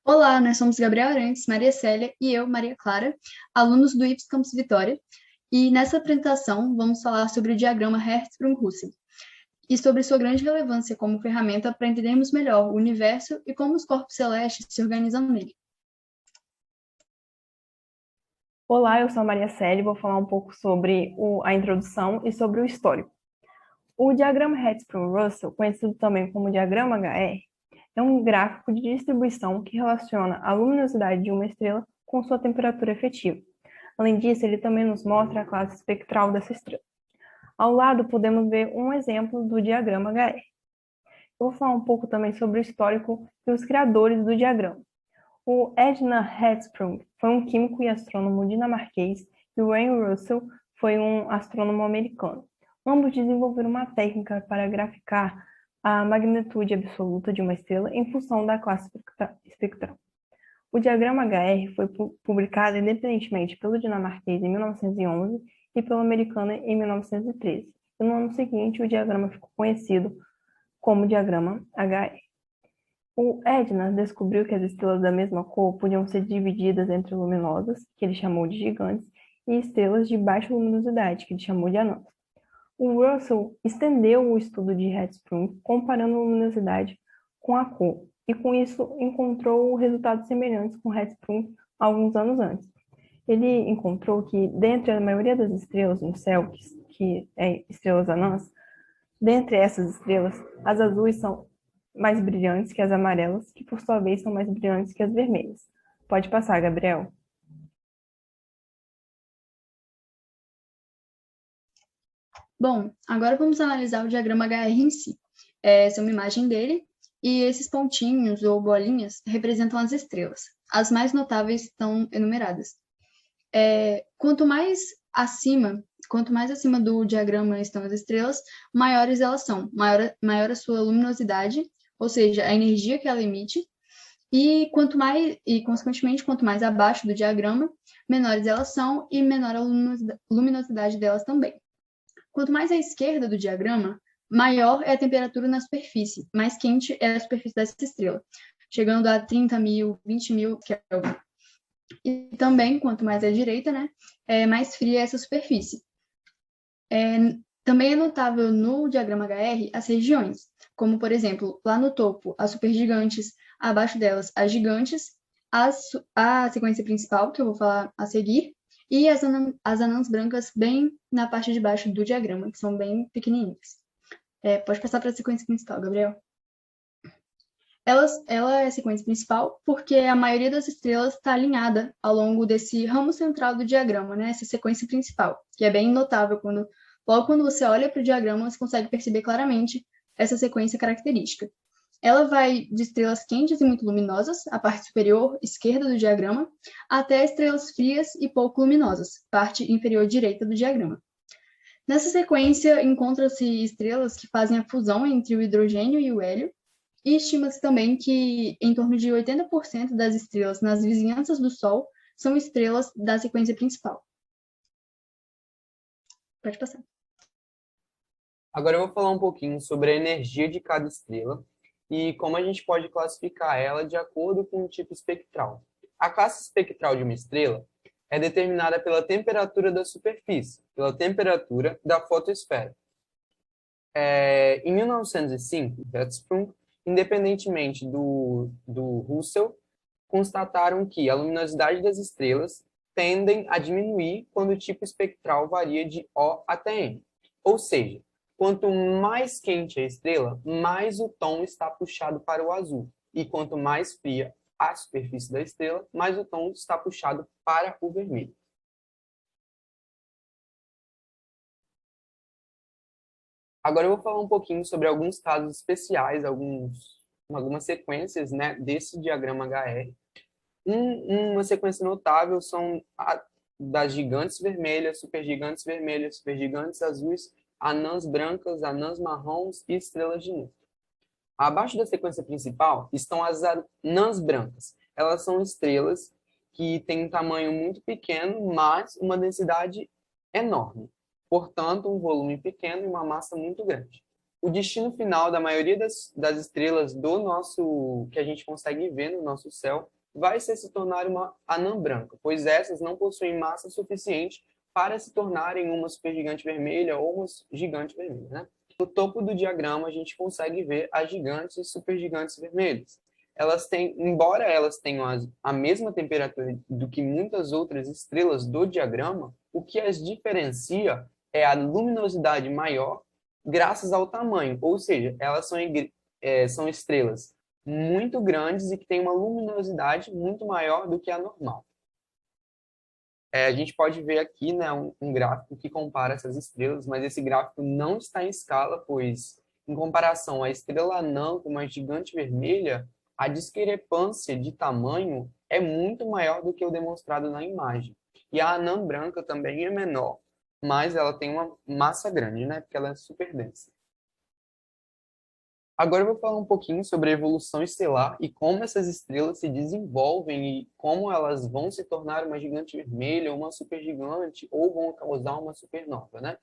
Olá, nós somos Gabriel Arantes, Maria Célia e eu, Maria Clara, alunos do IPS Campus Vitória, e nessa apresentação vamos falar sobre o diagrama Hertzsprung-Russell e sobre sua grande relevância como ferramenta para entendermos melhor o universo e como os corpos celestes se organizam nele. Olá, eu sou a Maria Célia e vou falar um pouco sobre a introdução e sobre o histórico. O diagrama Hertzsprung-Russell, conhecido também como diagrama HR, é um gráfico de distribuição que relaciona a luminosidade de uma estrela com sua temperatura efetiva. Além disso, ele também nos mostra a classe espectral dessa estrela. Ao lado, podemos ver um exemplo do diagrama HR. Eu vou falar um pouco também sobre o histórico e os criadores do diagrama. O Edna Hertzsprung foi um químico e astrônomo dinamarquês e o Wayne Russell foi um astrônomo americano. Ambos desenvolveram uma técnica para graficar a magnitude absoluta de uma estrela em função da classe espectral. O diagrama HR foi publicado independentemente pelo dinamarquês em 1911 e pelo americano em 1913. E no ano seguinte, o diagrama ficou conhecido como diagrama HR. O Edna descobriu que as estrelas da mesma cor podiam ser divididas entre luminosas, que ele chamou de gigantes, e estrelas de baixa luminosidade, que ele chamou de anãs. O Russell estendeu o estudo de Hertzsprung comparando a luminosidade com a cor, e com isso encontrou resultados semelhantes com Hertzsprung alguns anos antes. Ele encontrou que, dentre a maioria das estrelas no céu, que é estrelas anãs, dentre essas estrelas, as azuis são mais brilhantes que as amarelas, que por sua vez são mais brilhantes que as vermelhas. Pode passar, Gabriel. Bom, agora vamos analisar o diagrama HR em si. Essa é uma imagem dele, e esses pontinhos ou bolinhas representam as estrelas. As mais notáveis estão enumeradas. Quanto mais acima do diagrama estão as estrelas, maiores elas são, maior a sua luminosidade, ou seja, a energia que ela emite, consequentemente, quanto mais abaixo do diagrama, menores elas são e menor a luminosidade delas também. Quanto mais à esquerda do diagrama, maior é a temperatura na superfície, mais quente é a superfície dessa estrela, chegando a 30.000, 20.000 Kelvin. E também, quanto mais à direita, né, mais fria é essa superfície. Também é notável no diagrama HR as regiões, como, por exemplo, lá no topo, as supergigantes, abaixo delas, as gigantes, a sequência principal, que eu vou falar a seguir, e as anãs brancas bem na parte de baixo do diagrama, que são bem pequenininhas. Pode passar para a sequência principal, Gabriel. Ela é a sequência principal porque a maioria das estrelas está alinhada ao longo desse ramo central do diagrama, né? Essa sequência principal, que é bem notável logo quando você olha para o diagrama, você consegue perceber claramente essa sequência característica. Ela vai de estrelas quentes e muito luminosas, a parte superior esquerda do diagrama, até estrelas frias e pouco luminosas, parte inferior direita do diagrama. Nessa sequência, encontram-se estrelas que fazem a fusão entre o hidrogênio e o hélio, e estima-se também que em torno de 80% das estrelas nas vizinhanças do Sol são estrelas da sequência principal. Pode passar. Agora eu vou falar um pouquinho sobre a energia de cada estrela e como a gente pode classificar ela de acordo com o tipo espectral. A classe espectral de uma estrela é determinada pela temperatura da superfície, pela temperatura da fotosfera. Em 1905, Hertzsprung, independentemente do Russell, constataram que a luminosidade das estrelas tendem a diminuir quando o tipo espectral varia de O até M. Ou seja, quanto mais quente a estrela, mais o tom está puxado para o azul. E quanto mais fria a superfície da estrela, mais o tom está puxado para o vermelho. Agora eu vou falar um pouquinho sobre alguns casos especiais, algumas sequências, né, desse diagrama HR. Uma sequência notável são das gigantes vermelhas, supergigantes azuis, anãs brancas, anãs marrons e estrelas de neutro. Abaixo da sequência principal estão as anãs brancas. Elas são estrelas que têm um tamanho muito pequeno, mas uma densidade enorme. Portanto, um volume pequeno e uma massa muito grande. O destino final da maioria das estrelas que a gente consegue ver no nosso céu vai ser se tornar uma anã branca, pois essas não possuem massa suficiente para se tornarem uma supergigante vermelha ou uma gigante vermelha, né? No topo do diagrama, a gente consegue ver as gigantes e supergigantes vermelhas. Embora elas tenham a mesma temperatura do que muitas outras estrelas do diagrama, o que as diferencia é a luminosidade maior graças ao tamanho, ou seja, elas são estrelas muito grandes e que têm uma luminosidade muito maior do que a normal. A gente pode ver aqui, né, um gráfico que compara essas estrelas, mas esse gráfico não está em escala, pois, em comparação à estrela anã com uma gigante vermelha, a discrepância de tamanho é muito maior do que o demonstrado na imagem. E a anã branca também é menor, mas ela tem uma massa grande, né, porque ela é super densa. Agora eu vou falar um pouquinho sobre a evolução estelar e como essas estrelas se desenvolvem e como elas vão se tornar uma gigante vermelha, uma supergigante ou vão causar uma supernova, né?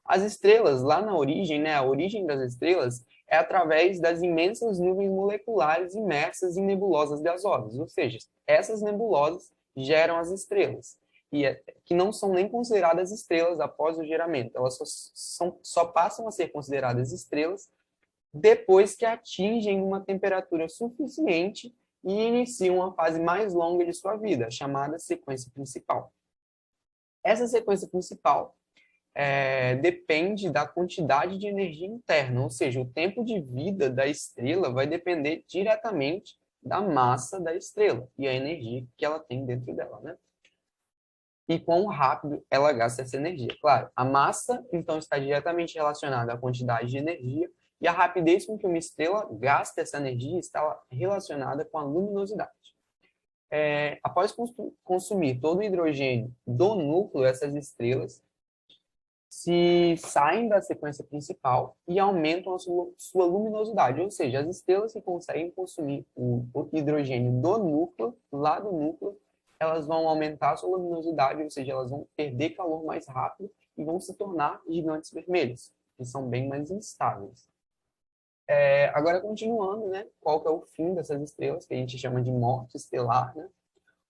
As estrelas, lá na origem, né, a origem das estrelas é através das imensas nuvens moleculares imersas em nebulosas gasosas, ou seja, essas nebulosas geram as estrelas, que não são nem consideradas estrelas após o geramento, elas só passam a ser consideradas estrelas depois que atingem uma temperatura suficiente e iniciam uma fase mais longa de sua vida, chamada sequência principal. Essa sequência principal depende da quantidade de energia interna, ou seja, o tempo de vida da estrela vai depender diretamente da massa da estrela e a energia que ela tem dentro dela, né? E quão rápido ela gasta essa energia. Claro, a massa, então, está diretamente relacionada à quantidade de energia e a rapidez com que uma estrela gasta essa energia está relacionada com a luminosidade. Após consumir todo o hidrogênio do núcleo, essas estrelas se saem da sequência principal e aumentam a sua luminosidade, ou seja, as estrelas que conseguem consumir o hidrogênio do núcleo, lá do núcleo, elas vão aumentar a sua luminosidade, ou seja, elas vão perder calor mais rápido e vão se tornar gigantes vermelhas, que são bem mais instáveis. Agora, continuando, né, qual que é o fim dessas estrelas, que a gente chama de morte estelar, né?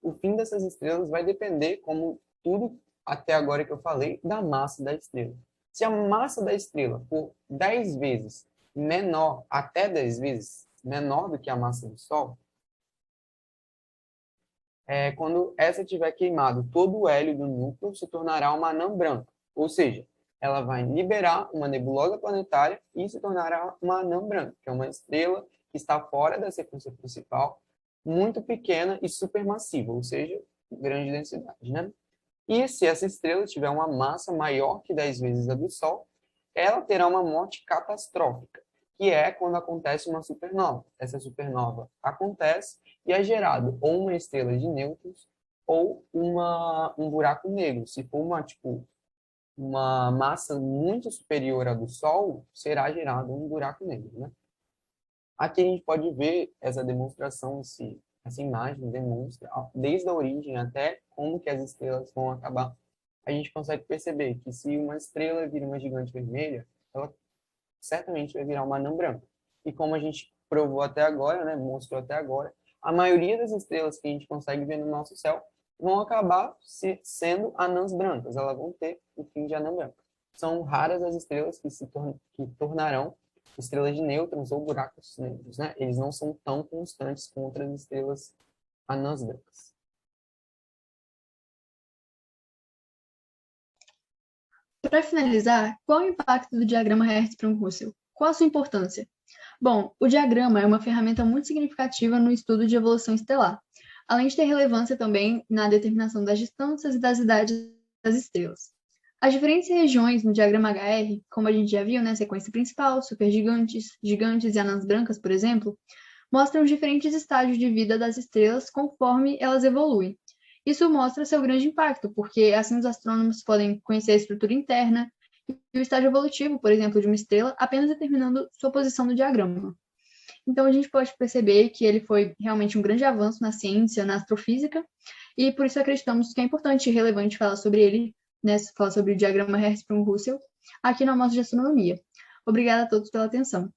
O fim dessas estrelas vai depender, como tudo até agora que eu falei, da massa da estrela. Se a massa da estrela for 10 vezes menor, até 10 vezes menor do que a massa do Sol, quando essa tiver queimado todo o hélio do núcleo, se tornará uma anã branca. Ou seja, ela vai liberar uma nebulosa planetária e se tornará uma anã branca, que é uma estrela que está fora da sequência principal, muito pequena e supermassiva, ou seja, grande densidade, né? E se essa estrela tiver uma massa maior que 10 vezes a do Sol, ela terá uma morte catastrófica, que é quando acontece uma supernova. Essa supernova acontece e é gerado ou uma estrela de nêutrons ou um buraco negro. Se for uma massa muito superior à do Sol, será gerado um buraco negro, né? Aqui a gente pode ver essa demonstração, essa imagem demonstra, desde a origem até como que as estrelas vão acabar. A gente consegue perceber que se uma estrela vira uma gigante vermelha, ela certamente vai virar uma anã branca. E como a gente provou até agora, né, mostrou até agora, a maioria das estrelas que a gente consegue ver no nosso céu vão acabar sendo anãs brancas, elas vão ter o fim de anã branca. São raras as estrelas que que tornarão estrelas de nêutrons ou buracos negros, né? Eles não são tão constantes como outras estrelas anãs brancas. Para finalizar, qual é o impacto do diagrama Hertzsprung-Russell? Qual a sua importância? Bom, o diagrama é uma ferramenta muito significativa no estudo de evolução estelar, além de ter relevância também na determinação das distâncias e das idades das estrelas. As diferentes regiões no diagrama HR, como a gente já viu, né, sequência principal, supergigantes, gigantes e anãs brancas, por exemplo, mostram os diferentes estágios de vida das estrelas conforme elas evoluem. Isso mostra seu grande impacto, porque assim os astrônomos podem conhecer a estrutura interna e o estágio evolutivo, por exemplo, de uma estrela, apenas determinando sua posição no diagrama. Então, a gente pode perceber que ele foi realmente um grande avanço na ciência, na astrofísica, e por isso acreditamos que é importante e relevante falar sobre ele, né, falar sobre o diagrama Hertzsprung-Russell, aqui no Almoço de Astronomia. Obrigada a todos pela atenção.